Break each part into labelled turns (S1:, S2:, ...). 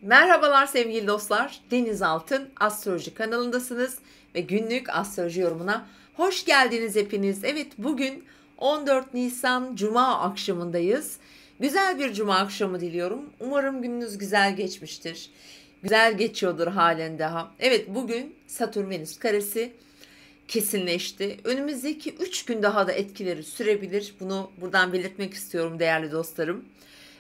S1: Merhabalar sevgili dostlar. Deniz Altın Astroloji kanalındasınız ve günlük astroloji yorumuna hoş geldiniz hepiniz. Evet, bugün 14 Nisan Cuma akşamındayız. Güzel bir Cuma akşamı diliyorum. Umarım gününüz güzel geçmiştir. Güzel geçiyordur halen daha. Evet, bugün Satürn-Venüs karesi kesinleşti. Önümüzdeki 3 gün daha da etkileri sürebilir. Bunu buradan belirtmek istiyorum değerli dostlarım.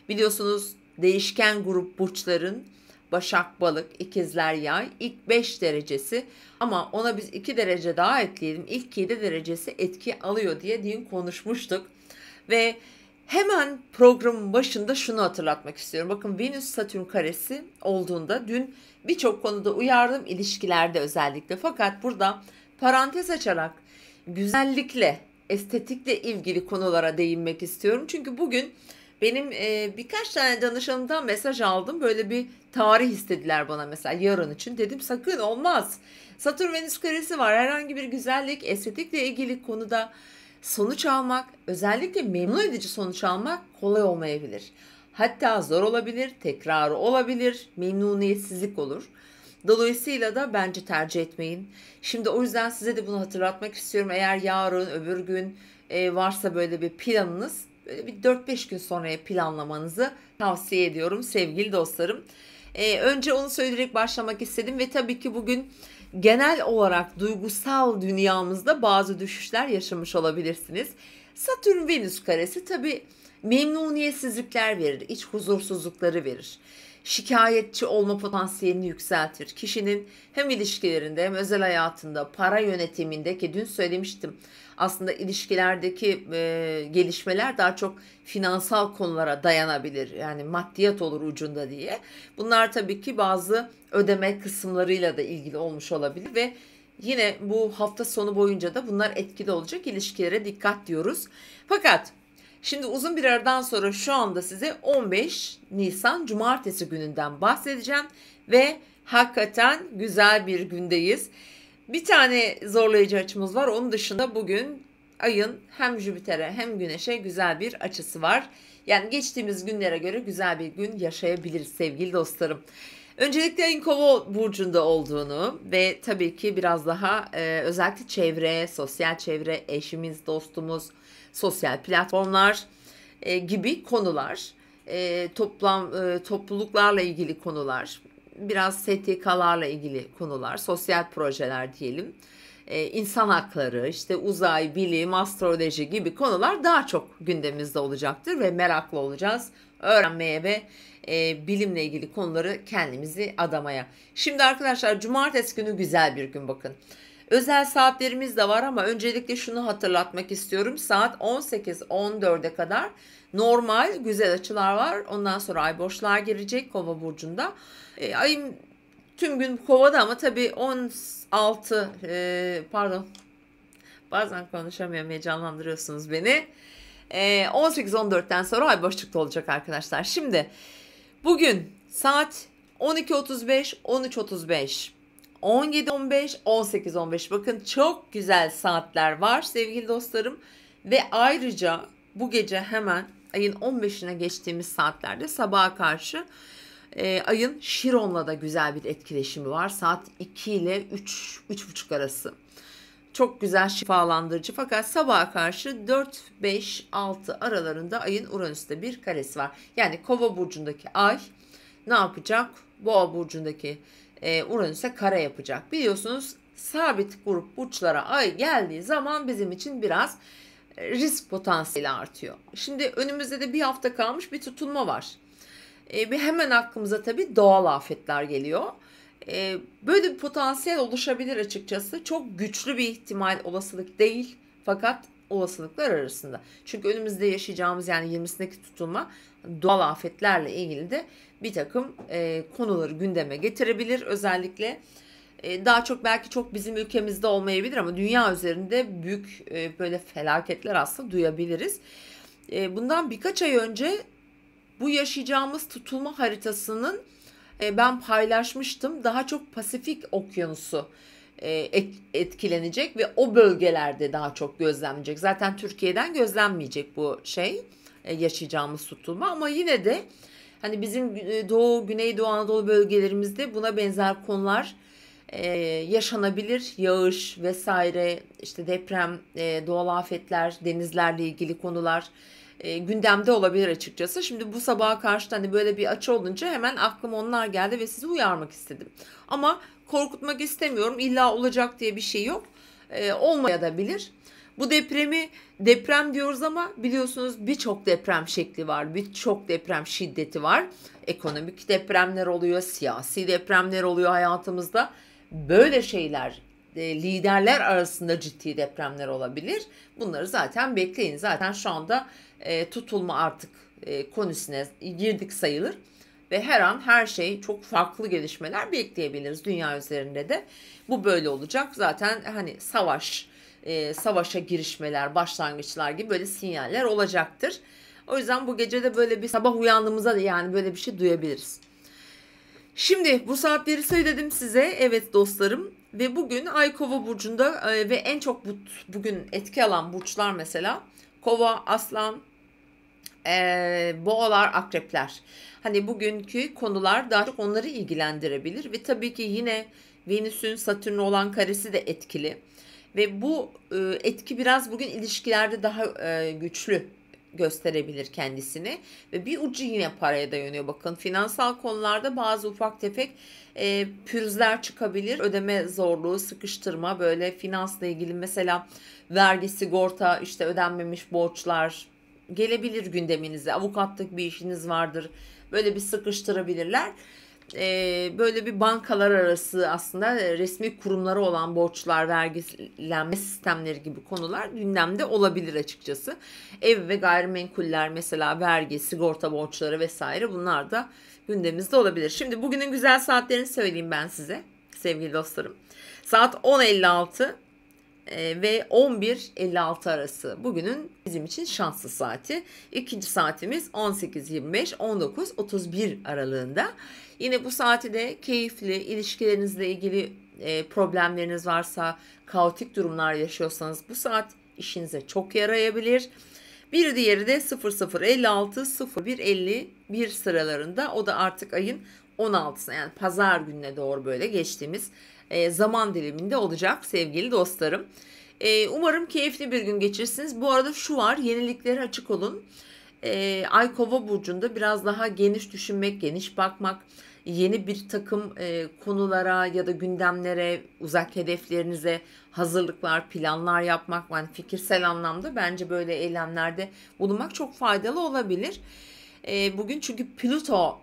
S1: Biliyorsunuz değişken grup burçların Başak, Balık, İkizler, Yay ilk 5 derecesi, ama ona biz 2 derece daha ekleyelim. İlk 7 derecesi etki alıyor diye dün konuşmuştuk. Ve hemen programın başında şunu hatırlatmak istiyorum. Bakın, Venüs Satürn karesi olduğunda dün birçok konuda uyardım, ilişkilerde özellikle. Fakat burada parantez açarak güzellikle, estetikle ilgili konulara değinmek istiyorum. Çünkü bugün benim birkaç tane danışanımdan mesaj aldım. Böyle bir tarih istediler bana, mesela yarın için. Dedim sakın, olmaz. Satürn Venüs karesi var. Herhangi bir güzellik, estetikle ilgili konuda sonuç almak, özellikle memnun edici sonuç almak kolay olmayabilir. Hatta zor olabilir, tekrarı olabilir, memnuniyetsizlik olur. Dolayısıyla da bence tercih etmeyin. Şimdi o yüzden size de bunu hatırlatmak istiyorum. Eğer yarın, öbür gün varsa böyle bir planınız, böyle bir 4-5 gün sonraya planlamanızı tavsiye ediyorum sevgili dostlarım. Önce onu söyleyerek başlamak istedim ve tabii ki bugün genel olarak duygusal dünyamızda bazı düşüşler yaşamış olabilirsiniz. Satürn-Venüs karesi tabii memnuniyetsizlikler verir, iç huzursuzlukları verir. Şikayetçi olma potansiyelini yükseltir. Kişinin hem ilişkilerinde hem özel hayatında, para yönetiminde, ki dün söylemiştim, aslında ilişkilerdeki gelişmeler daha çok finansal konulara dayanabilir. Yani maddiyat olur ucunda diye. Bunlar tabii ki bazı ödeme kısımlarıyla da ilgili olmuş olabilir ve yine bu hafta sonu boyunca da bunlar etkili olacak. İlişkilere dikkat diyoruz. Fakat şimdi uzun bir aradan sonra şu anda size 15 Nisan Cumartesi gününden bahsedeceğim ve hakikaten güzel bir gündeyiz. Bir tane zorlayıcı açımız var. Onun dışında bugün ayın hem Jüpiter'e hem Güneş'e güzel bir açısı var. Yani geçtiğimiz günlere göre güzel bir gün yaşayabiliriz sevgili dostlarım. Öncelikle ayın Kova burcunda olduğunu ve tabii ki biraz daha özellikle çevre, sosyal çevre, eşimiz, dostumuz, sosyal platformlar gibi konular, topluluklarla ilgili konular, biraz STK'larla ilgili konular, sosyal projeler diyelim, insan hakları, işte uzay, bilim, astroloji gibi konular daha çok gündemimizde olacaktır ve meraklı olacağız öğrenmeye ve bilimle ilgili konuları kendimizi adamaya. Şimdi arkadaşlar, cumartesi günü güzel bir gün bakın. Özel saatlerimiz de var ama öncelikle şunu hatırlatmak istiyorum. Saat 18-14'e kadar normal güzel açılar var. Ondan sonra ay boşluğa girecek Kova burcunda. Ayın tüm gün Kova'da ama tabii 16 pardon, bazen konuşamıyorum, heyecanlandırıyorsunuz beni. 18-14'ten sonra ay boşlukta olacak arkadaşlar. Şimdi bugün saat 12.35, 13.35, 17.15, 18.15. Bakın, çok güzel saatler var sevgili dostlarım. Ve ayrıca bu gece hemen ayın 15'ine geçtiğimiz saatlerde sabaha karşı ayın Şiron'la da güzel bir etkileşimi var. Saat 2 ile 3-3.30 arası. Çok güzel, şifalandırıcı, fakat sabaha karşı 4, 5, 6 aralarında ayın Uranüs'te bir karesi var. Yani Kova burcundaki ay ne yapacak? Boğa burcundaki Uranüs'e kare yapacak. Biliyorsunuz, sabit grup burçlara ay geldiği zaman bizim için biraz risk potansiyeli artıyor. Şimdi önümüzde de bir hafta kalmış bir tutulma var. Bir hemen aklımıza tabii doğal afetler geliyor. Böyle bir potansiyel oluşabilir açıkçası. Çok güçlü bir ihtimal, olasılık değil, fakat olasılıklar arasında. Çünkü önümüzde yaşayacağımız, yani 20'sindeki tutulma doğal afetlerle ilgili de bir takım konuları gündeme getirebilir. Özellikle daha çok, belki çok bizim ülkemizde olmayabilir ama dünya üzerinde büyük böyle felaketler aslında duyabiliriz. Bundan birkaç ay önce bu yaşayacağımız tutulma haritasının ben paylaşmıştım. Daha çok Pasifik Okyanusu etkilenecek ve o bölgelerde daha çok gözlemlenecek. Zaten Türkiye'den gözlenmeyecek bu yaşayacağımız tutulma, ama yine de Hani bizim Doğu, Güneydoğu Anadolu bölgelerimizde buna benzer konular yaşanabilir. Yağış vesaire, işte deprem, doğal afetler, denizlerle ilgili konular gündemde olabilir açıkçası. Şimdi bu sabaha karşı hani böyle bir açı olunca hemen aklıma onlar geldi ve sizi uyarmak istedim. Ama korkutmak istemiyorum. İlla olacak diye bir şey yok. Olmayabilir. Bu deprem diyoruz ama biliyorsunuz birçok deprem şekli var. Birçok deprem şiddeti var. Ekonomik depremler oluyor, siyasi depremler oluyor hayatımızda. Böyle şeyler liderler arasında ciddi depremler olabilir. Bunları zaten bekleyin. Zaten şu anda tutulma artık konusuna girdik sayılır. Ve her an her şey çok farklı gelişmeler bekleyebiliriz dünya üzerinde de. Bu böyle olacak. Zaten hani savaşa girişmeler, başlangıçlar gibi böyle sinyaller olacaktır. O yüzden bu gece de böyle bir sabah uyandığımızda da yani böyle bir şey duyabiliriz. Şimdi bu saatleri söyledim size. Evet dostlarım. Ve bugün Ay Kova burcunda ve en çok bugün etki alan burçlar mesela Kova, Aslan, Boğalar, Akrepler. Hani bugünkü konular daha çok onları ilgilendirebilir ve tabii ki yine Venüs'ün Satürn'e olan karesi de etkili. Ve bu etki biraz bugün ilişkilerde daha güçlü gösterebilir kendisini ve bir ucu yine paraya dayanıyor. Bakın finansal konularda bazı ufak tefek pürüzler çıkabilir. Ödeme zorluğu, sıkıştırma, böyle finansla ilgili mesela vergi, sigorta, işte ödenmemiş borçlar gelebilir gündeminize. Avukatlık bir işiniz vardır. Böyle bir sıkıştırabilirler. Böyle bir bankalar arası aslında resmi kurumları olan borçlar, vergilenme sistemleri gibi konular gündemde olabilir açıkçası. Ev ve gayrimenkuller mesela vergi, sigorta borçları vesaire bunlar da gündemimizde olabilir. Şimdi bugünün güzel saatlerini söyleyeyim ben size sevgili dostlarım. Saat 10.56 ve 11.56 arası bugünün bizim için şanslı saati. İkinci saatimiz 18.25-19.31 aralığında. Yine bu saati de keyifli, ilişkilerinizle ilgili problemleriniz varsa, kaotik durumlar yaşıyorsanız bu saat işinize çok yarayabilir. Bir diğeri de 00.56-01.51 sıralarında, o da artık ayın 16'sına yani pazar gününe doğru böyle geçtiğimiz zaman diliminde olacak sevgili dostlarım. Umarım keyifli bir gün geçirirsiniz. Bu arada şu var, yeniliklere açık olun. Ay Kova burcunda biraz daha geniş düşünmek, geniş bakmak, yeni bir takım konulara ya da gündemlere, uzak hedeflerinize hazırlıklar, planlar yapmak, yani fikirsel anlamda bence böyle eylemlerde bulunmak çok faydalı olabilir. Bugün çünkü Plüto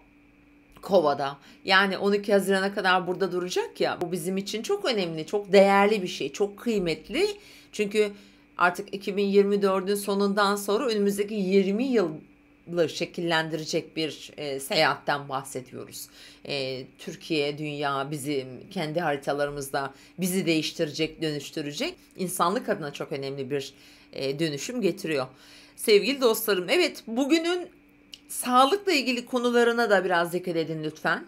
S1: Kova'da, yani 12 Haziran'a kadar burada duracak ya, bu bizim için çok önemli, çok değerli bir şey, çok kıymetli. Çünkü artık 2024'ün sonundan sonra önümüzdeki 20 yılı şekillendirecek bir seyahatten bahsediyoruz. Türkiye, dünya, bizim kendi haritalarımızda bizi değiştirecek, dönüştürecek, insanlık adına çok önemli bir dönüşüm getiriyor. Sevgili dostlarım, evet, bugünün sağlıkla ilgili konularına da biraz dikkat edin lütfen.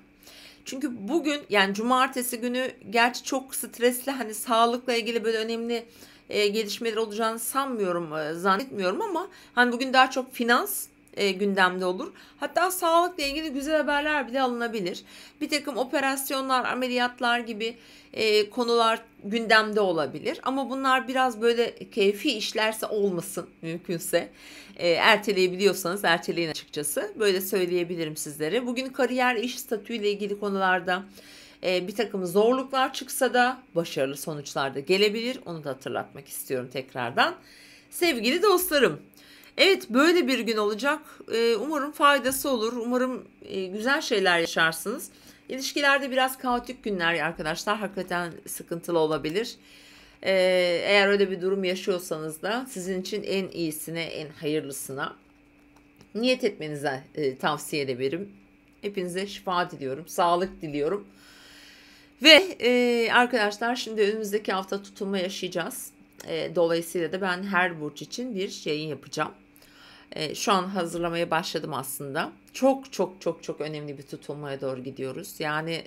S1: Çünkü bugün yani cumartesi günü gerçi çok stresli, hani sağlıkla ilgili böyle önemli gelişmeler olacağını sanmıyorum, zannetmiyorum ama hani bugün daha çok finans gündemde olur. Hatta sağlıkla ilgili güzel haberler bile alınabilir. Bir takım operasyonlar, ameliyatlar gibi konular gündemde olabilir. Ama bunlar biraz böyle keyfi işlerse olmasın mümkünse. Erteleyebiliyorsanız erteleyin açıkçası. Böyle söyleyebilirim sizlere. Bugün kariyer, iş statüyle ilgili konularda bir takım zorluklar çıksa da başarılı sonuçlar da gelebilir. Onu da hatırlatmak istiyorum tekrardan. Sevgili dostlarım, evet, böyle bir gün olacak. Umarım faydası olur. Umarım güzel şeyler yaşarsınız. İlişkilerde biraz kaotik günler arkadaşlar. Hakikaten sıkıntılı olabilir. Eğer öyle bir durum yaşıyorsanız da sizin için en iyisine, en hayırlısına niyet etmenize tavsiye ederim. Hepinize şifa diliyorum, sağlık diliyorum. Ve arkadaşlar, şimdi önümüzdeki hafta tutulma yaşayacağız. Dolayısıyla da ben her burç için bir yayın yapacağım. Şu an hazırlamaya başladım aslında. Çok çok çok çok önemli bir tutulmaya doğru gidiyoruz. Yani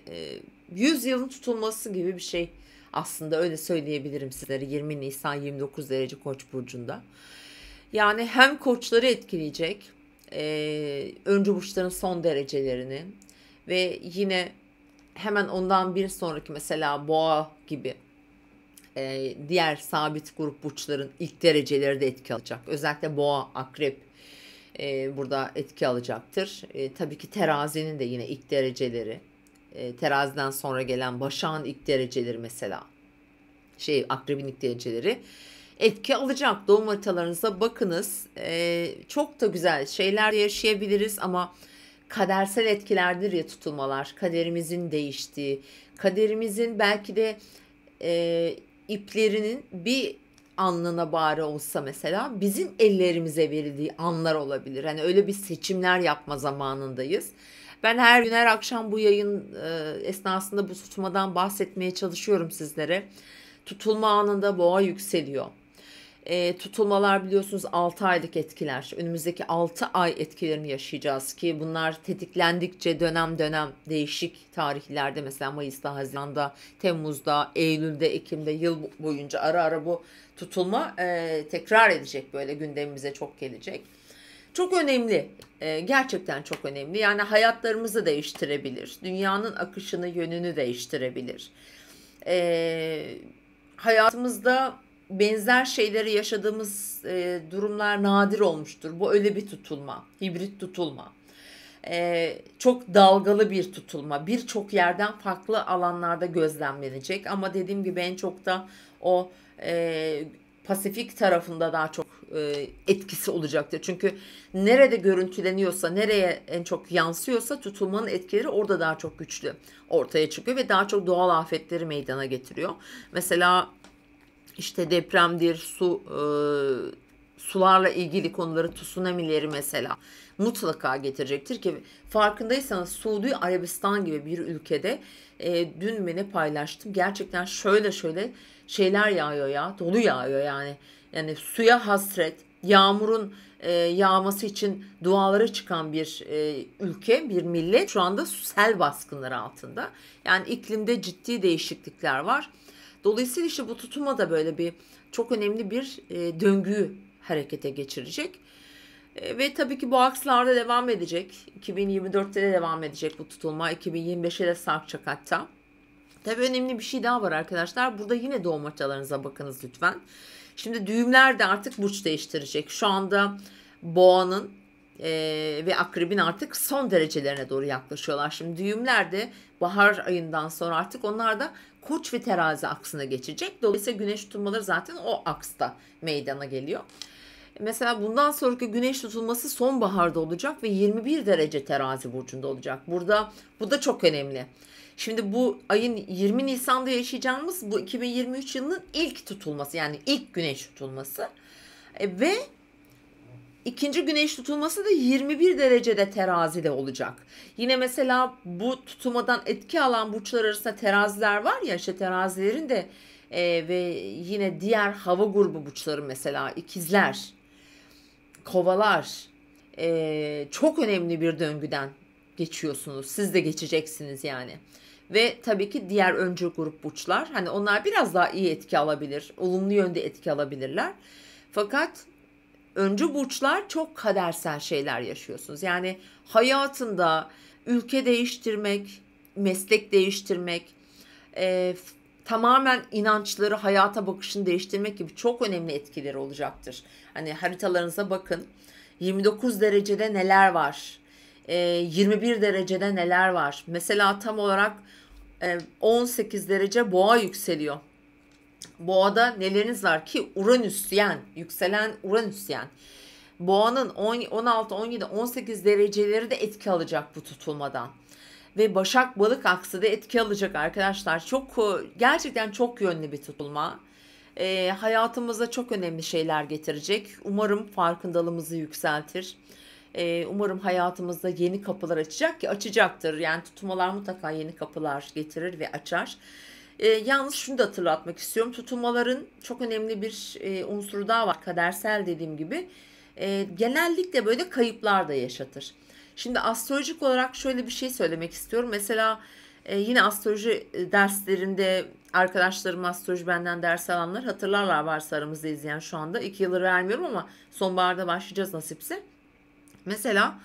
S1: 100 yılın tutulması gibi bir şey aslında, öyle söyleyebilirim sizlere. 20 Nisan 29 derece Koç burcunda. Yani hem koçları etkileyecek, öncü burçların son derecelerini ve yine hemen ondan bir sonraki mesela boğa gibi diğer sabit grup burçların ilk dereceleri de etki alacak. Özellikle boğa, akrep burada etki alacaktır. Tabii ki terazinin de yine ilk dereceleri, teraziden sonra gelen başağın ilk dereceleri mesela, akrebin ilk dereceleri etki alacak. Doğum haritalarınıza bakınız. Çok da güzel şeyler yaşayabiliriz ama kadersel etkilerdir ya tutulmalar. Kaderimizin değiştiği, kaderimizin belki de iplerinin bir anlığına bari olsa mesela bizim ellerimize verildiği anlar olabilir. Hani öyle bir seçimler yapma zamanındayız. Ben her gün her akşam bu yayın esnasında bu tutulmadan bahsetmeye çalışıyorum sizlere. Tutulma anında boğa yükseliyor. Tutulmalar biliyorsunuz 6 aylık etkiler. Önümüzdeki 6 ay etkilerini yaşayacağız ki bunlar tetiklendikçe dönem dönem değişik tarihlerde mesela Mayıs'ta, Haziran'da, Temmuz'da, Eylül'de, Ekim'de yıl boyunca ara ara bu tutulma tekrar edecek, böyle gündemimize çok gelecek. Çok önemli. Gerçekten çok önemli. Yani hayatlarımızı değiştirebilir. Dünyanın akışını, yönünü değiştirebilir. Hayatımızda benzer şeyleri yaşadığımız durumlar nadir olmuştur. Bu öyle bir tutulma, hibrit tutulma. Çok dalgalı bir tutulma. Birçok yerden farklı alanlarda gözlemlenecek. Ama dediğim gibi en çok da o Pasifik tarafında daha çok etkisi olacaktır. Çünkü nerede görüntüleniyorsa, nereye en çok yansıyorsa tutulmanın etkileri orada daha çok güçlü ortaya çıkıyor ve daha çok doğal afetleri meydana getiriyor. Mesela işte depremdir, sularla ilgili konuları, tsunami'leri mesela mutlaka getirecektir ki farkındaysanız Suudi Arabistan gibi bir ülkede dün mü ne paylaştım, gerçekten şöyle şeyler yağıyor ya, dolu yağıyor yani. Yani suya hasret, yağmurun yağması için duaları çıkan bir ülke, bir millet şu anda sel baskınları altında. Yani iklimde ciddi değişiklikler var. Dolayısıyla işte bu tutulma da böyle bir çok önemli bir döngüyü harekete geçirecek. Ve tabii ki bu akslarda devam edecek. 2024'te de devam edecek bu tutulma. 2025'e de sarkacak hatta. Tabii önemli bir şey daha var arkadaşlar. Burada yine doğum haritalarınıza bakınız lütfen. Şimdi düğümler de artık burç değiştirecek. Şu anda boğanın ve akrebin artık son derecelerine doğru yaklaşıyorlar. Şimdi düğümler de bahar ayından sonra artık onlar da Koç ve Terazi aksına geçecek. Dolayısıyla güneş tutulmaları zaten o aksta meydana geliyor. Mesela bundan sonraki güneş tutulması sonbaharda olacak ve 21 derece Terazi burcunda olacak. Bu da çok önemli. Şimdi bu ayın 20 Nisan'da yaşayacağımız bu 2023 yılının ilk tutulması, yani ilk güneş tutulması ve ikinci güneş tutulması da 21 derecede Terazide olacak. Yine mesela bu tutulmadan etki alan burçlar arasında teraziler var ya, işte terazilerin de ve yine diğer hava grubu burçları mesela ikizler, kovalar çok önemli bir döngüden geçiyorsunuz. Siz de geçeceksiniz yani. Ve tabii ki diğer öncü grup burçlar, hani onlar biraz daha iyi etki alabilir, olumlu yönde etki alabilirler. Fakat öncü burçlar çok kadersel şeyler yaşıyorsunuz. Yani hayatında ülke değiştirmek, meslek değiştirmek, tamamen inançları, hayata bakışını değiştirmek gibi çok önemli etkileri olacaktır. Hani haritalarınıza bakın. 29 derecede neler var? 21 derecede neler var? Mesela tam olarak 18 derece boğa yükseliyor. Boğada neleriniz var ki? Uranüsyen, yükselen Uranüsyen. Boğanın 16, 17, 18 dereceleri de etki alacak bu tutulmadan. Ve Başak Balık aksı da etki alacak arkadaşlar. Gerçekten çok yönlü bir tutulma. Hayatımıza çok önemli şeyler getirecek. Umarım farkındalığımızı yükseltir. Umarım hayatımızda yeni kapılar açacak ki açacaktır. Yani tutulmalar mutlaka yeni kapılar getirir ve açar. Yalnız şunu da hatırlatmak istiyorum. Tutulmaların çok önemli bir unsuru daha var. Kadersel dediğim gibi. Genellikle böyle kayıplar da yaşatır. Şimdi astrolojik olarak şöyle bir şey söylemek istiyorum. Mesela yine astroloji derslerinde arkadaşlarım, astroloji benden ders alanlar hatırlarlar, varsa aramızda izleyen şu anda. 2 yıldır vermiyorum ama sonbaharda başlayacağız nasipse. Mesela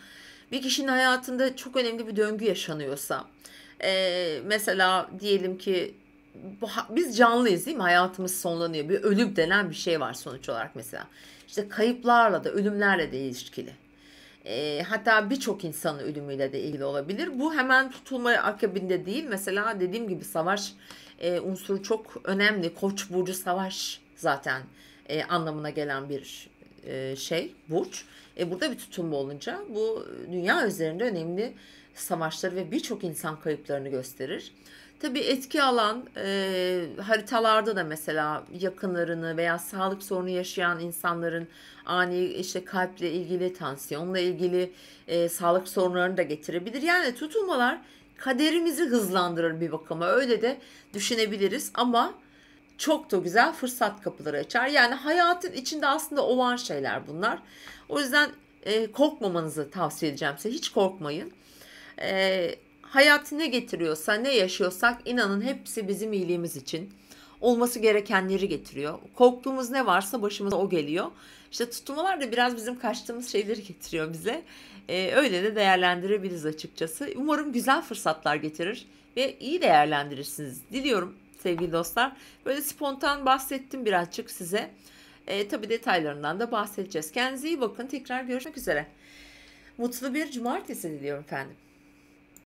S1: bir kişinin hayatında çok önemli bir döngü yaşanıyorsa, mesela diyelim ki biz canlıyız değil mi? Hayatımız sonlanıyor. Bir ölüm denen bir şey var sonuç olarak mesela. İşte kayıplarla da ölümlerle de ilişkili. Hatta birçok insanın ölümüyle de ilgili olabilir. Bu hemen tutulma akabinde değil. Mesela dediğim gibi savaş unsuru çok önemli. Koç burcu savaş zaten anlamına gelen bir burç. Burada bir tutulma olunca bu dünya üzerinde önemli savaşları ve birçok insan kayıplarını gösterir. Tabii etki alan haritalarda da mesela yakınlarını veya sağlık sorunu yaşayan insanların ani işte kalple ilgili, tansiyonla ilgili sağlık sorunlarını da getirebilir. Yani tutulmalar kaderimizi hızlandırır bir bakıma. Öyle de düşünebiliriz ama çok da güzel fırsat kapıları açar. Yani hayatın içinde aslında olan şeyler bunlar. O yüzden korkmamanızı tavsiye edeceğim size. Hiç korkmayın. Hayat ne getiriyorsa, ne yaşıyorsak inanın hepsi bizim iyiliğimiz için. Olması gerekenleri getiriyor. Korktuğumuz ne varsa başımıza o geliyor. İşte tutulmalar da biraz bizim kaçtığımız şeyleri getiriyor bize. Öyle de değerlendirebiliriz açıkçası. Umarım güzel fırsatlar getirir ve iyi değerlendirirsiniz. Diliyorum sevgili dostlar. Böyle spontan bahsettim birazcık size. Tabii detaylarından da bahsedeceğiz. Kendinize iyi bakın. Tekrar görüşmek üzere. Mutlu bir cumartesi diliyorum efendim.